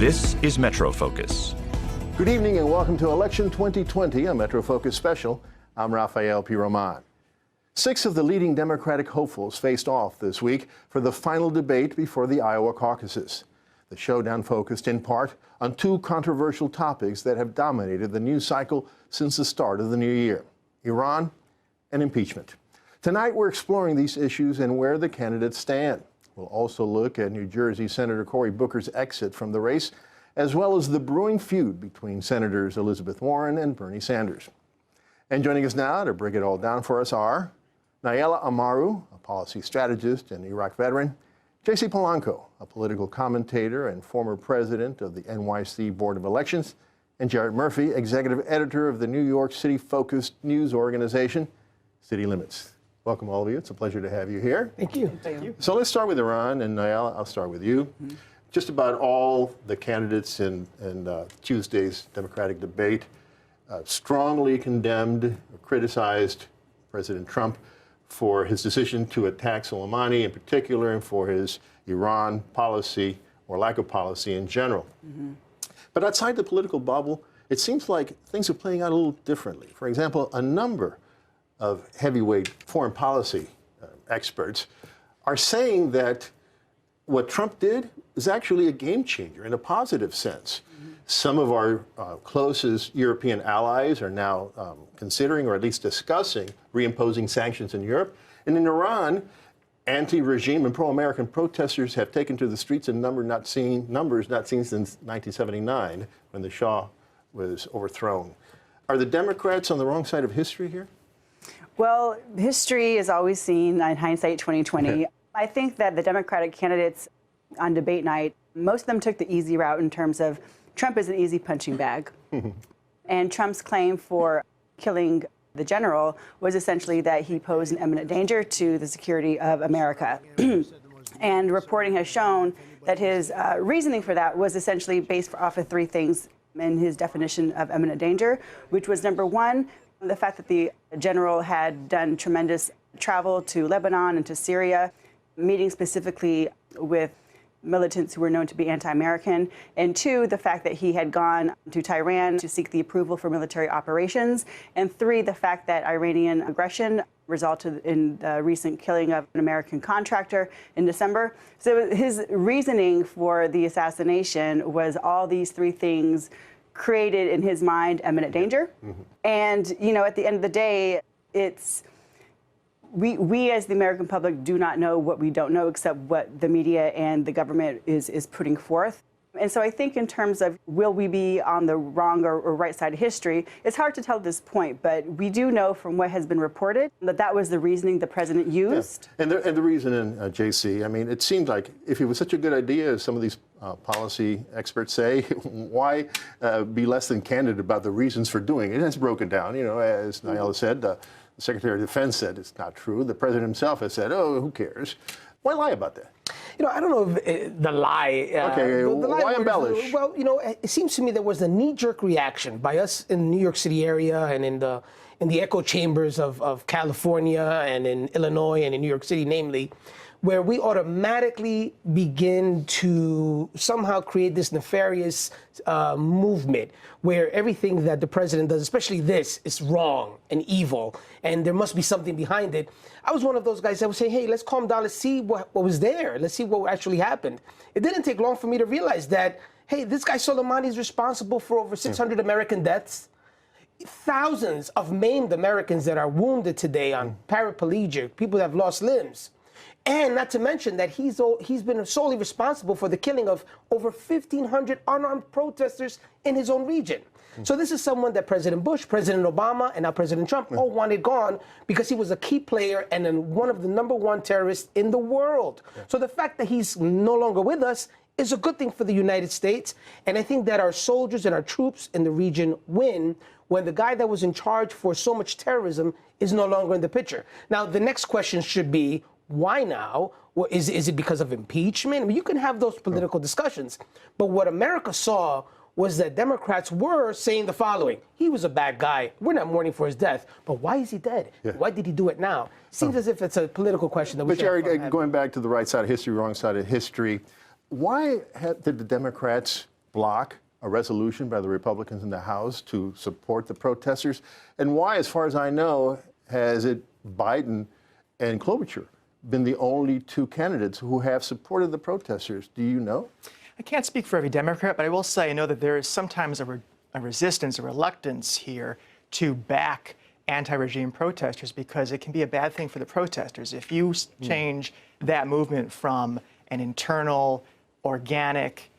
This is MetroFocus. Good evening and welcome to Election 2020, a MetroFocus special. I'm Rafael P. Roman. 6 of the leading Democratic hopefuls faced off this week for the final debate before the Iowa caucuses. The showdown focused in part on 2 controversial topics that have dominated the news cycle since the start of the new year: Iran and impeachment. Tonight, we're exploring these issues and where the candidates stand. We'll also look at New Jersey Senator Cory Booker's exit from the race, as well as the brewing feud between Senators Elizabeth Warren and Bernie Sanders. And joining us now to break it all down for us are Nayela Amaru, a policy strategist and Iraq veteran, J.C. Polanco, a political commentator and former president of the NYC Board of Elections, and Jared Murphy, executive editor of the New York City-focused news organization, City Limits. Welcome, all of you. It's a pleasure to have you here. Thank you. Thank you. So let's start with Iran, and Nayela, I'll start with you. Mm-hmm. Just about all the candidates in Tuesday's Democratic debate strongly condemned or criticized President Trump for his decision to attack Soleimani in particular and for his Iran policy or lack of policy in general. Mm-hmm. But outside the political bubble, it seems like things are playing out a little differently. For example, a number of heavyweight foreign policy experts are saying that what Trump did is actually a game changer in a positive sense. Mm-hmm. Some of our closest European allies are now considering, or at least discussing, reimposing sanctions in Europe. And in Iran, anti-regime and pro-American protesters have taken to the streets in numbers not seen since 1979, when the Shah was overthrown. Are the Democrats on the wrong side of history here? Well, history is always seen in hindsight 2020. Okay. I think that the Democratic candidates on debate night, most of them took the easy route in terms of Trump is an easy punching bag. And Trump's claim for killing the general was essentially that he posed an imminent danger to the security of America. And reporting has shown that his reasoning for that was essentially based off of 3 things in his definition of imminent danger, which was, number 1, the fact that the general had done tremendous travel to Lebanon and to Syria, meeting specifically with militants who were known to be anti-American, and 2, the fact that he had gone to Tehran to seek the approval for military operations, and 3, the fact that Iranian aggression resulted in the recent killing of an American contractor in December. So his reasoning for the assassination was all these 3 things created in his mind imminent danger. Mm-hmm. And, you know, at the end of the day, it's we as the American public do not know what we don't know except what the media and the government is putting forth. And so I think in terms of will we be on the wrong or right side of history, it's hard to tell at this point, but we do know from what has been reported that that was the reasoning the president used. Yeah. And the reasoning, JC, I mean, it seemed like if it was such a good idea, as some of these policy experts say, why be less than candid about the reasons for doing it? It's broken down, you know, as Nayela said, the Secretary of Defense said it's not true. The president himself has said, oh, who cares? Why lie about that? You know, I don't know if the lie. Okay, why embellish? Well, you know, it seems to me there was a knee-jerk reaction by us in the New York City area and in the echo chambers of California and in Illinois and in New York City, namely, where we automatically begin to somehow create this nefarious movement where everything that the president does, especially this, is wrong and evil, and there must be something behind it. I was one of those guys that would say, hey, let's calm down, let's see what was there, let's see what actually happened. It didn't take long for me to realize that, hey, this guy Soleimani is responsible for over 600 American deaths, thousands of maimed Americans that are wounded today on paraplegic, people that have lost limbs. And not to mention that he's been solely responsible for the killing of over 1,500 unarmed protesters in his own region. So this is someone that President Bush, President Obama, and now President Trump all wanted gone because he was a key player and one of the #1 terrorists in the world. So the fact that he's no longer with us is a good thing for the United States. And I think that our soldiers and our troops in the region win when the guy that was in charge for so much terrorism is no longer in the picture. Now, the next question should be, why now? Well, is it because of impeachment? I mean, you can have those political discussions. But what America saw was that Democrats were saying the following: he was a bad guy. We're not mourning for his death, but why is he dead? Yeah. Why did he do it now? Seems as if it's a political question that we should Jared, going back to the right side of history, wrong side of history, why did the Democrats block a resolution by the Republicans in the House to support the protesters? And why, as far as I know, has it Biden and Klobuchar been the only two candidates who have supported the protesters? Do you know? I can't speak for every Democrat, but I will say I know that there is sometimes a resistance, a reluctance here to back anti-regime protesters because it can be a bad thing for the protesters. If you change that movement from an internal, organic,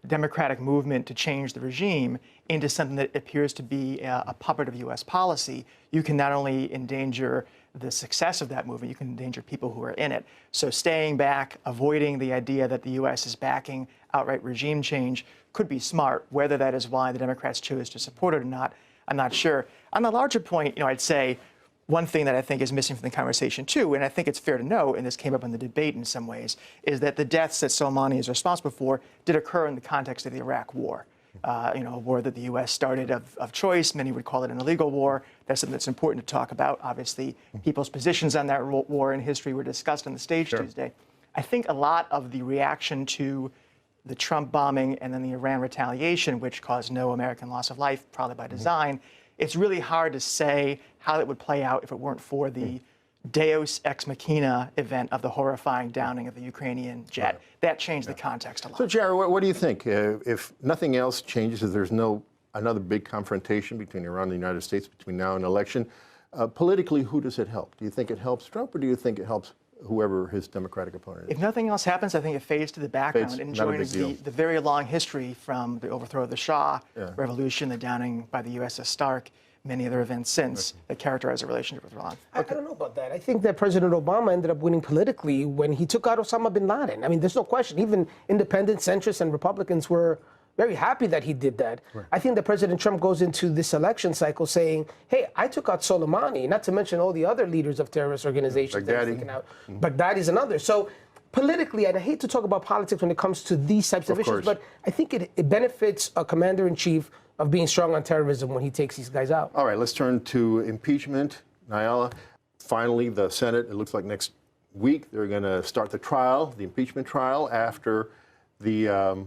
democratic movement to change the regime into something that appears to be a puppet of U.S. policy, you can not only endanger the success of that movement, you can endanger people who are in it. So staying back, avoiding the idea that the U.S. is backing outright regime change could be smart. Whether that is why the Democrats chose to support it or not, I'm not sure. On the larger point, I'd say one thing that I think is missing from the conversation, too, and I think it's fair to note, and this came up in the debate in some ways, is that the deaths that Soleimani is responsible for did occur in the context of the Iraq War. A war that the U.S. started of choice. Many would call it an illegal war. That's something that's important to talk about. Obviously, people's positions on that war in history were discussed on the stage Tuesday. I think a lot of the reaction to the Trump bombing and then the Iran retaliation, which caused no American loss of life, probably by design, it's really hard to say how it would play out if it weren't for the Deus ex machina event of the horrifying downing of the Ukrainian jet. Right. That changed the context a lot. So, Jared, what do you think? If nothing else changes, if there's another big confrontation between Iran and the United States between now and election, politically, who does it help? Do you think it helps Trump, or do you think it helps whoever his Democratic opponent is? If nothing else happens, I think it fades to the background and joins the very long history from the overthrow of the Shah revolution, the downing by the USS Stark, many other events since that characterize a relationship with Iran. I don't know about that. I think that President Obama ended up winning politically when he took out Osama bin Laden. I mean, there's no question. Even independent centrists and Republicans were very happy that he did that. Right. I think that President Trump goes into this election cycle saying, hey, I took out Soleimani, not to mention all the other leaders of terrorist organizations that he's taken out. Baghdadi's another. So politically, and I hate to talk about politics when it comes to these types of issues, but I think it benefits a commander-in-chief of being strong on terrorism when he takes these guys out. All right, let's turn to impeachment. Nyala, finally, the Senate, it looks like next week, they're going to start the trial, the impeachment trial, after the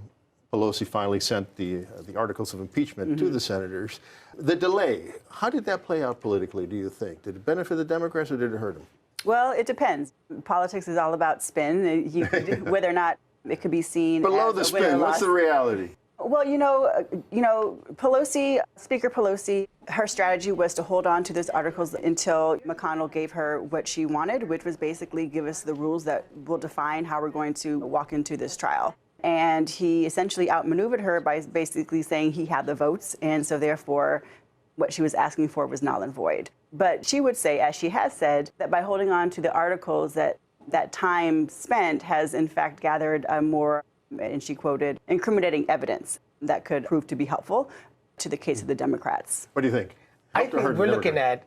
Pelosi finally sent the articles of impeachment to the senators. The delay, how did that play out politically, do you think? Did it benefit the Democrats or did it hurt them? Well, it depends. Politics is all about spin, whether or not it could be seen below as the a spin, win or what's loss. the reality? Well, Pelosi, Speaker Pelosi, her strategy was to hold on to those articles until McConnell gave her what she wanted, which was basically give us the rules that will define how we're going to walk into this trial. And he essentially outmaneuvered her by basically saying he had the votes, and so therefore what she was asking for was null and void. But she would say, as she has said, that by holding on to the articles that time spent has in fact gathered more, and she quoted, incriminating evidence that could prove to be helpful to the case of the Democrats. What do you think? I think we're looking at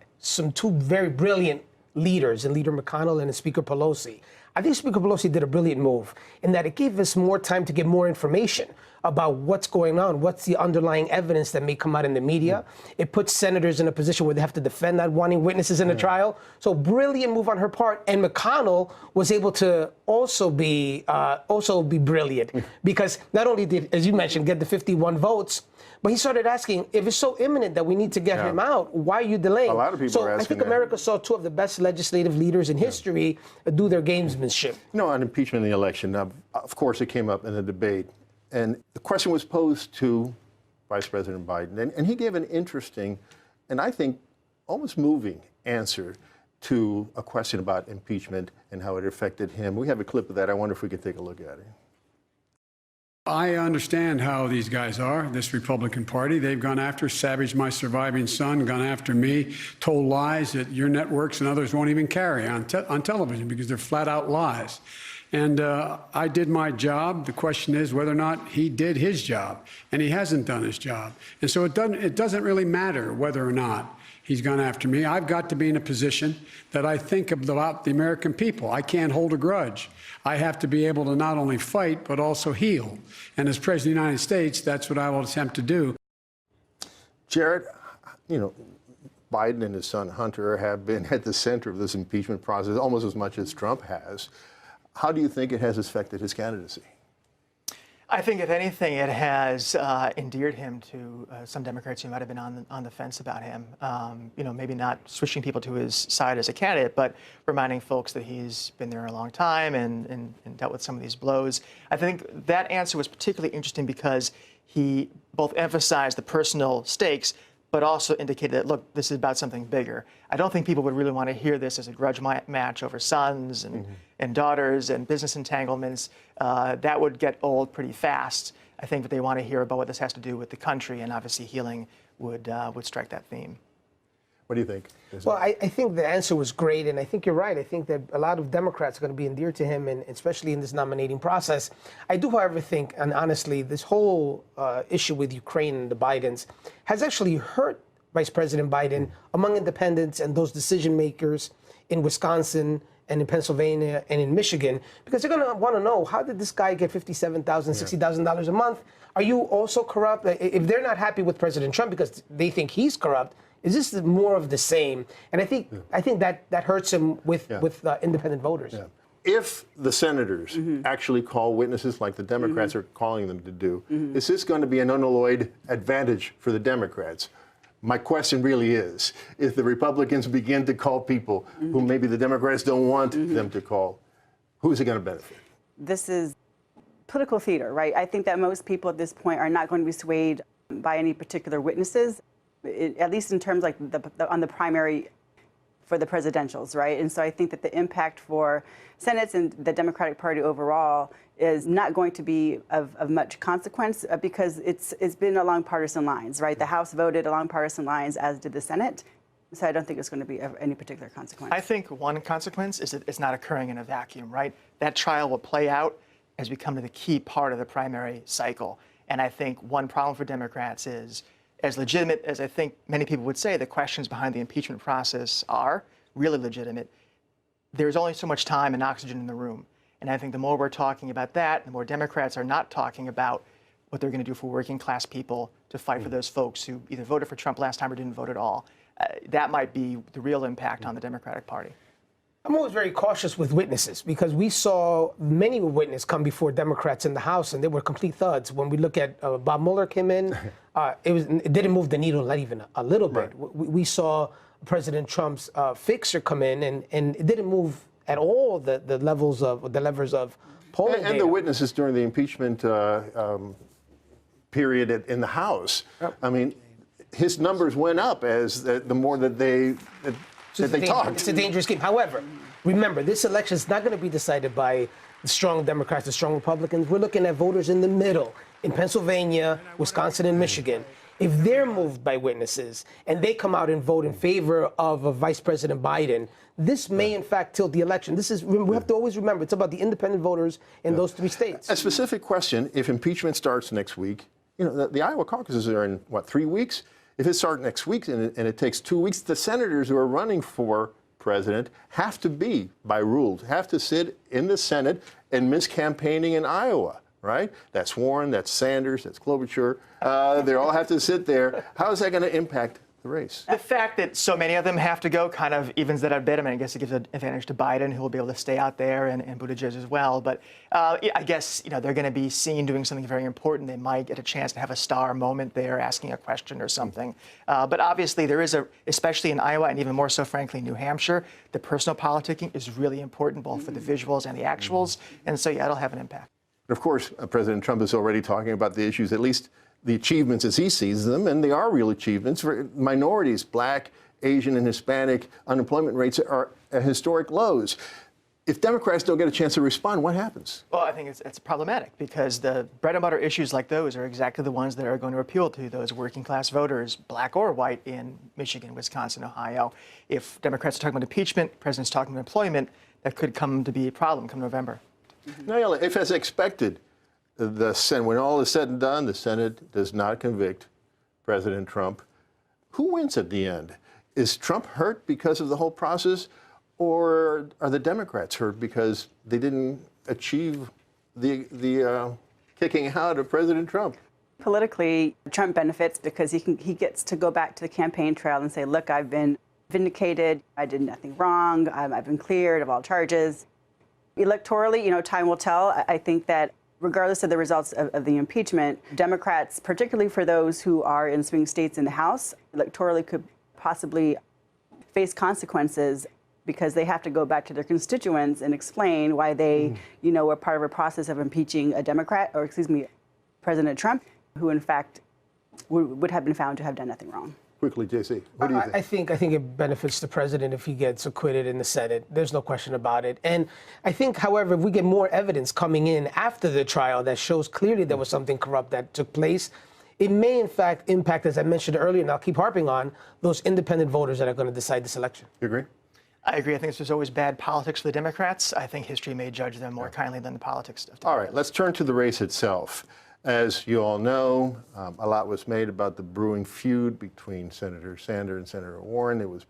two very brilliant leaders in Leader McConnell and in Speaker Pelosi. I think Speaker Pelosi did a brilliant move in that it gave us more time to get more information about what's going on, what's the underlying evidence that may come out in the media. It puts senators in a position where they have to defend not wanting witnesses in a trial. So brilliant move on her part. And McConnell was able to also be brilliant because not only did, as you mentioned, get the 51 votes, but he started asking, if it's so imminent that we need to get him out, why are you delaying? A lot of people are asking I think that. America saw two of the best legislative leaders in history do their gamesmanship. On impeachment in the election, of course it came up in the debate, and the question was posed to Vice President Biden, and he gave an interesting, and I think almost moving answer to a question about impeachment and how it affected him. We have a clip of that. I wonder if we could take a look at it. I understand how these guys are, this Republican Party. They've gone after, savaged my surviving son, gone after me, told lies that your networks and others won't even carry on television because they're flat out lies. And I did my job. The question is whether or not he did his job, and he hasn't done his job. And so it doesn't really matter whether or not he's gone after me. I've got to be in a position that I think about the American people. I can't hold a grudge. I have to be able to not only fight, but also heal. And as President of the United States, that's what I will attempt to do. Jared, Biden and his son Hunter have been at the center of this impeachment process almost as much as Trump has. How do you think it has affected his candidacy? I think, if anything, it has endeared him to some Democrats who might have been on the fence about him. Maybe not switching people to his side as a candidate, but reminding folks that he's been there a long time and dealt with some of these blows. I think that answer was particularly interesting because he both emphasized the personal stakes, but also indicated that, look, this is about something bigger. I don't think people would really want to hear this as a grudge match over sons and daughters and business entanglements. That would get old pretty fast. I think that they want to hear about what this has to do with the country, and obviously healing would strike that theme. What do you think? Well, I think the answer was great, and I think you're right. I think that a lot of Democrats are going to be endeared to him, and especially in this nominating process. I do, however, think, and honestly, this whole issue with Ukraine and the Bidens has actually hurt Vice President Biden among independents and those decision makers in Wisconsin and in Pennsylvania and in Michigan, because they're going to want to know, how did this guy get $57,000, $60,000 a month? Are you also corrupt? If they're not happy with President Trump because they think he's corrupt, is this more of the same? And I think that hurts him with independent voters. Yeah. If the senators actually call witnesses like the Democrats are calling them to do, is this going to be an unalloyed advantage for the Democrats? My question really is, if the Republicans begin to call people who maybe the Democrats don't want them to call, who's it going to benefit? This is political theater, right? I think that most people at this point are not going to be swayed by any particular witnesses, at least in terms like on the primary for the presidentials, right? And so I think that the impact for Senates and the Democratic Party overall is not going to be of much consequence because it's been along partisan lines, right? The House voted along partisan lines, as did the Senate. So I don't think it's going to be of any particular consequence. I think one consequence is that it's not occurring in a vacuum, right? That trial will play out as we come to the key part of the primary cycle. And I think one problem for Democrats is, as legitimate as I think many people would say the questions behind the impeachment process are, really legitimate, there's only so much time and oxygen in the room. And I think the more we're talking about that, the more Democrats are not talking about what they're going to do for working class people to fight for those folks who either voted for Trump last time or didn't vote at all. That might be the real impact on the Democratic Party. I'm always very cautious with witnesses because we saw many witnesses come before Democrats in the House, and they were complete thuds. When we look at Bob Mueller came in, it didn't move the needle, not even a little bit. Right. We saw President Trump's fixer come in, and it didn't move at all the levers of polling and the witnesses during the impeachment period in the House. Yep. I mean, his numbers went up as the more that they talked. It's a dangerous game. However, remember, this election is not going to be decided by the strong Democrats, the strong Republicans. We're looking at voters in the middle, in Pennsylvania, Wisconsin, and Michigan. If they're moved by witnesses and they come out and vote in favor of Vice President Biden, this may in fact tilt the election. We have to always remember, it's about the independent voters in those three states. A specific question: if impeachment starts next week, the Iowa caucuses are in 3 weeks. If it starts next week and it takes 2 weeks, the senators who are running for president have to be, by rules, have to sit in the Senate and miss campaigning in Iowa, right? That's Warren, that's Sanders, that's Klobuchar. They all have to sit there. How is that going to impact the race? The fact that so many of them have to go kind of evens that a bit. I mean, I guess it gives an advantage to Biden, who will be able to stay out there, and Buttigieg as well. But I guess they're going to be seen doing something very important. They might get a chance to have a star moment there, asking a question or something. But obviously, there is especially in Iowa, and even more so, frankly, New Hampshire, the personal politicking is really important, both for the visuals and the actuals. And so, yeah, it'll have an impact. Of course, President Trump is already talking about the issues, at least the achievements as he sees them, and they are real achievements. For minorities, Black, Asian, and Hispanic unemployment rates are at historic lows. If Democrats don't get a chance to respond, what happens? Well, I think it's problematic because the bread and butter issues like those are exactly the ones that are going to appeal to those working class voters, Black or white, in Michigan, Wisconsin, Ohio. If Democrats are talking about impeachment, the president's talking about employment, that could come to be a problem come November. Now, if as expected, the Senate, when all is said and done, the Senate does not convict President Trump, who wins at the end? Is Trump hurt because of the whole process, or are the Democrats hurt because they didn't achieve the kicking out of President Trump? Politically, Trump benefits because he gets to go back to the campaign trail and say, look, I've been vindicated, I did nothing wrong, I've been cleared of all charges. Electorally, time will tell. I think that regardless of the results of the impeachment, Democrats, particularly for those who are in swing states in the House, electorally could possibly face consequences because they have to go back to their constituents and explain why they, were part of a process of impeaching a Democrat, or President Trump, who in fact would have been found to have done nothing wrong. Quickly, JC, what do you think? I think it benefits the president if he gets acquitted in the Senate. There's no question about it. And I think, however, if we get more evidence coming in after the trial that shows clearly there was something corrupt that took place, it may, in fact, impact, as I mentioned earlier, and I'll keep harping on, those independent voters that are going to decide this election. You agree? I agree. I think there's always bad politics for the Democrats. I think history may judge them more kindly than the politics of Democrats. All right, let's turn to the race itself. As you all know, a lot was made about the brewing feud between Senator Sanders and Senator Warren. It was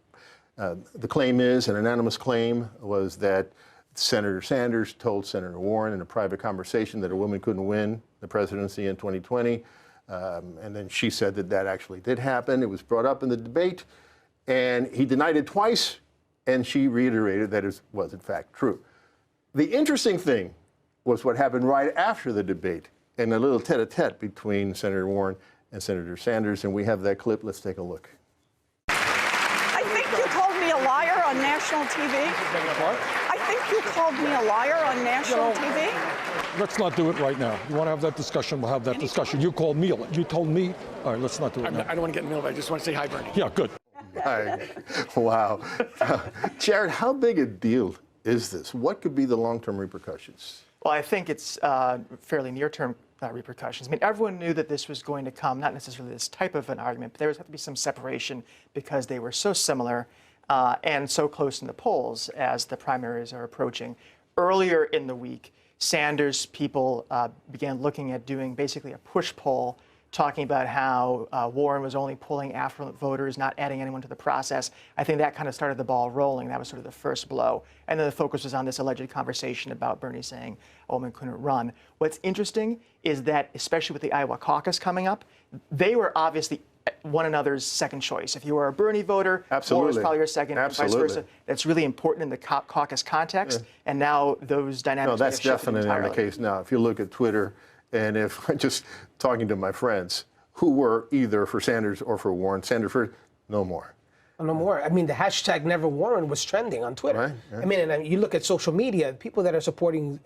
the claim is, an anonymous claim was that Senator Sanders told Senator Warren in a private conversation that a woman couldn't win the presidency in 2020. And then she said that that actually did happen. It was brought up in the debate, and he denied it twice, and she reiterated that it was in fact true. The interesting thing was what happened right after the debate, and a little tete-a-tete between Senator Warren and Senator Sanders, and we have that clip. Let's take a look. I think you called me a liar on national TV. I think you called me a liar on national TV. Let's not do it right now. You want to have that discussion, we'll have that discussion. You called me, you told me. All right, let's not do it now. I don't want to get in the middle of it. I just want to say hi, Bernie. Yeah, good. Hi. Wow. Jared, how big a deal is this? What could be the long-term repercussions? Well, I think it's fairly near-term repercussions. I mean, everyone knew that this was going to come, not necessarily this type of an argument, but there was have to be some separation because they were so similar and so close in the polls as the primaries are approaching. Earlier in the week, Sanders people began looking at doing basically a push poll, talking about how Warren was only pulling affluent voters, not adding anyone to the process. I think that kind of started the ball rolling. That was sort of the first blow. And then the focus was on this alleged conversation about Bernie saying a woman couldn't run. What's interesting is that, especially with the Iowa caucus coming up, they were obviously one another's second choice. If you were a Bernie voter, Warren was probably your second, and vice versa. That's really important in the caucus context. Yeah. And now those dynamics No, that's definitely not the case now. If you look at Twitter, and if I'm just talking to my friends who were either for Sanders or for Warren, Sanders first, no more. No more. I mean, the hashtag Never Warren was trending on Twitter. Right, yeah. I mean, and you look at social media, people that are supporting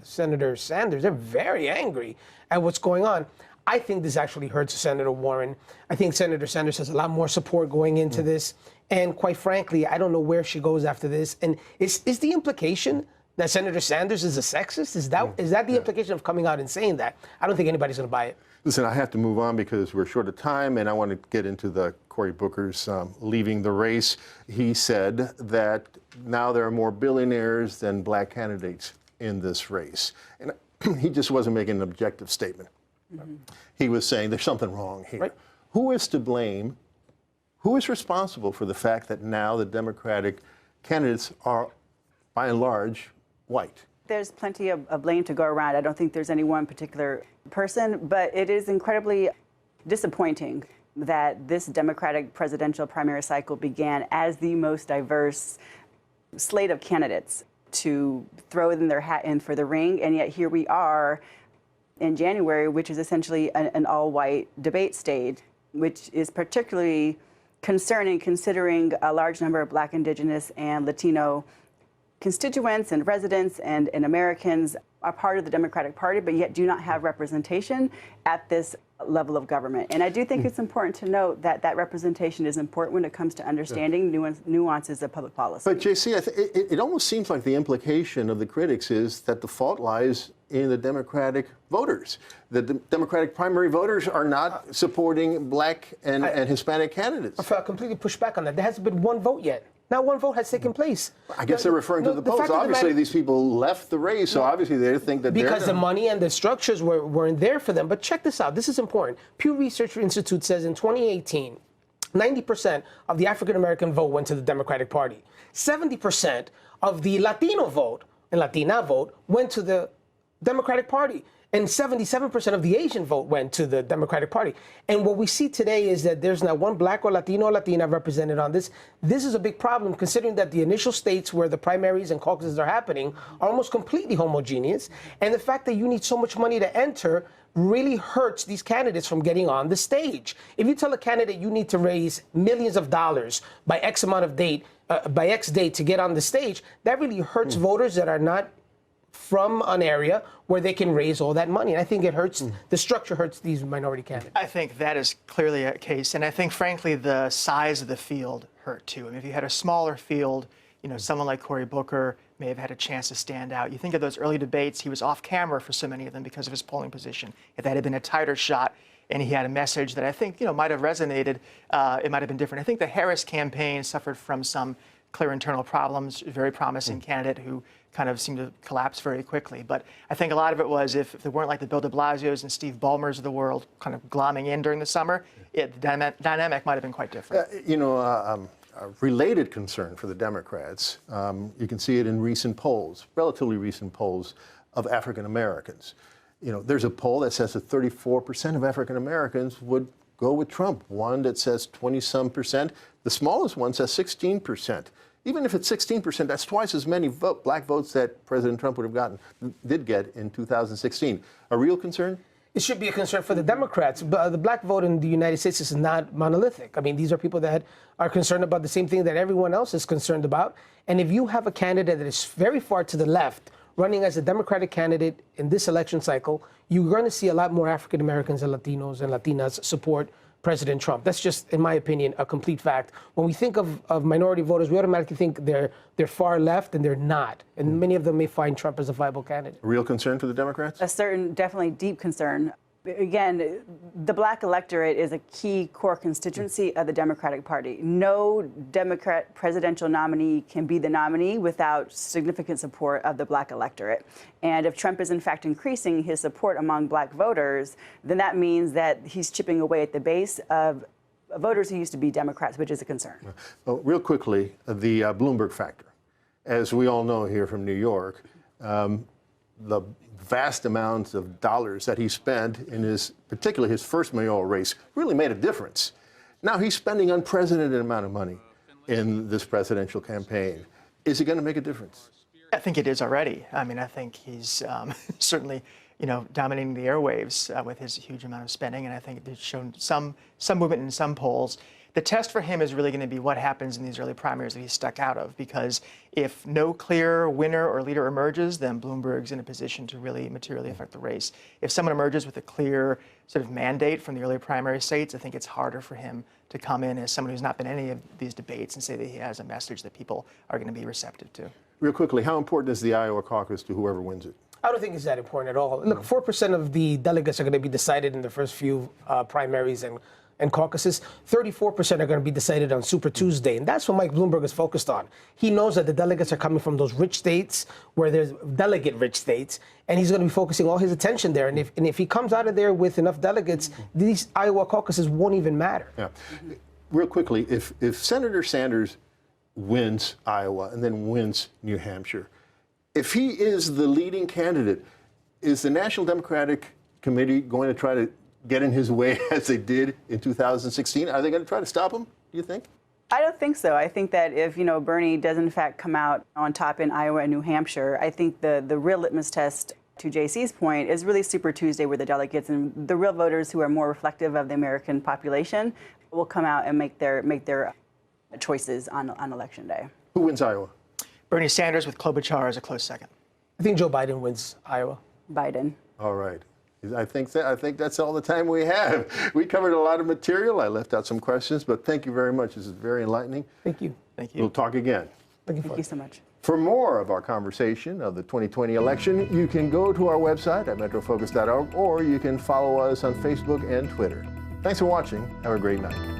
Senator Sanders, they're very angry at what's going on. I think this actually hurts Senator Warren. I think Senator Sanders has a lot more support going into this. And quite frankly, I don't know where she goes after this. And is the implication that Senator Sanders is a sexist? Is that the implication of coming out and saying that? I don't think anybody's going to buy it. Listen, I have to move on because we're short of time, and I want to get into the Cory Booker's leaving the race. He said that now there are more billionaires than black candidates in this race. And he just wasn't making an objective statement. He was saying there's something wrong here. Right. Who is to blame? Who is responsible for the fact that now the Democratic candidates are, by and large, white? There's plenty of blame to go around. I don't think there's any one particular person, but it is incredibly disappointing that this Democratic presidential primary cycle began as the most diverse slate of candidates to throw in their hat in for the ring, and yet here we are in January, which is essentially an all-white debate stage, which is particularly concerning considering a large number of Black, Indigenous, and Latino constituents and residents and Americans are part of the Democratic Party, but yet do not have representation at this level of government. And I do think it's important to note that that representation is important when it comes to understanding nuances of public policy. But JC, it almost seems like the implication of the critics is that the fault lies in the Democratic voters. The Democratic primary voters are not supporting Black and Hispanic candidates. I completely push back on that. There hasn't been one vote yet. Not one vote has taken place. I guess they're referring to the polls. Obviously, these people left the race, so obviously they think that because the money and the structures weren't there for them. But check this out. This is important. Pew Research Institute says in 2018, 90% of the African-American vote went to the Democratic Party. 70% of the Latino vote and Latina vote went to the Democratic Party. And 77% of the Asian vote went to the Democratic Party. And what we see today is that there's not one black or Latino or Latina represented on this. This is a big problem considering that the initial states where the primaries and caucuses are happening are almost completely homogeneous. And the fact that you need so much money to enter really hurts these candidates from getting on the stage. If you tell a candidate you need to raise millions of dollars by X amount of date, by X date to get on the stage, that really hurts voters that are not from an area where they can raise all that money. And I think it hurts, the structure hurts these minority candidates. I think that is clearly a case. And I think, frankly, the size of the field hurt, too. I mean, if you had a smaller field, someone like Cory Booker may have had a chance to stand out. You think of those early debates, he was off camera for so many of them because of his polling position. If that had been a tighter shot and he had a message that I think, might have resonated, it might have been different. I think the Harris campaign suffered from some clear internal problems, very promising candidate who kind of seemed to collapse very quickly. But I think a lot of it was if there weren't like the Bill de Blasios and Steve Ballmers of the world kind of glomming in during the summer, the dynamic might have been quite different. A related concern for the Democrats, you can see it in recent polls, relatively recent polls of African Americans. There's a poll that says that 34% of African Americans would go with Trump, one that says 20-some%. The smallest one says 16%. Even if it's 16%, that's twice as many black votes that President Trump did get in 2016. A real concern? It should be a concern for the Democrats. But the black vote in the United States is not monolithic. I mean, these are people that are concerned about the same thing that everyone else is concerned about. And if you have a candidate that is very far to the left running as a Democratic candidate in this election cycle, you're going to see a lot more African Americans and Latinos and Latinas support President Trump. That's just, in my opinion, a complete fact. When we think of minority voters, we automatically think they're far left, and they're not. And many of them may find Trump as a viable candidate. A real concern for the Democrats? Definitely deep concern. Again, the black electorate is a key core constituency of the Democratic Party. No Democrat presidential nominee can be the nominee without significant support of the black electorate. And if Trump is in fact increasing his support among black voters, then that means that he's chipping away at the base of voters who used to be Democrats, which is a concern. Well, real quickly, the Bloomberg Factor. As we all know here from New York, the vast amounts of dollars that he spent in particularly his first mayoral race really made a difference. Now he's spending unprecedented amount of money in this presidential campaign. Is it going to make a difference? I think it is already. I mean, I think he's certainly, dominating the airwaves with his huge amount of spending, and I think it's shown some movement in some polls. The test for him is really going to be what happens in these early primaries that he's stuck out of, because if no clear winner or leader emerges, then Bloomberg's in a position to really materially affect the race. If someone emerges with a clear sort of mandate from the early primary states, I think it's harder for him to come in as someone who's not been in any of these debates and say that he has a message that people are going to be receptive to. Real quickly, how important is the Iowa caucus to whoever wins it? I don't think it's that important at all. Look, 4% of the delegates are going to be decided in the first few primaries and caucuses. 34% are going to be decided on Super Tuesday. And that's what Mike Bloomberg is focused on. He knows that the delegates are coming from those rich states where there's delegate-rich states, and he's going to be focusing all his attention there. And if he comes out of there with enough delegates, these Iowa caucuses won't even matter. Yeah. Real quickly, if Senator Sanders wins Iowa and then wins New Hampshire, if he is the leading candidate, is the National Democratic Committee going to try to get in his way as they did in 2016? Are they going to try to stop him, do you think? I don't think so. I think that if, Bernie does in fact come out on top in Iowa and New Hampshire, I think the real litmus test, to JC's point, is really Super Tuesday, where the delegates and the real voters who are more reflective of the American population will come out and make their choices on Election Day. Who wins Iowa? Bernie Sanders with Klobuchar as a close second. I think Joe Biden wins Iowa. Biden. All right. I think that's all the time we have. We covered a lot of material. I left out some questions, but thank you very much. This is very enlightening. Thank you. Thank you. We'll talk again. Thank you so much. For more of our conversation of the 2020 election, you can go to our website at metrofocus.org, or you can follow us on Facebook and Twitter. Thanks for watching. Have a great night.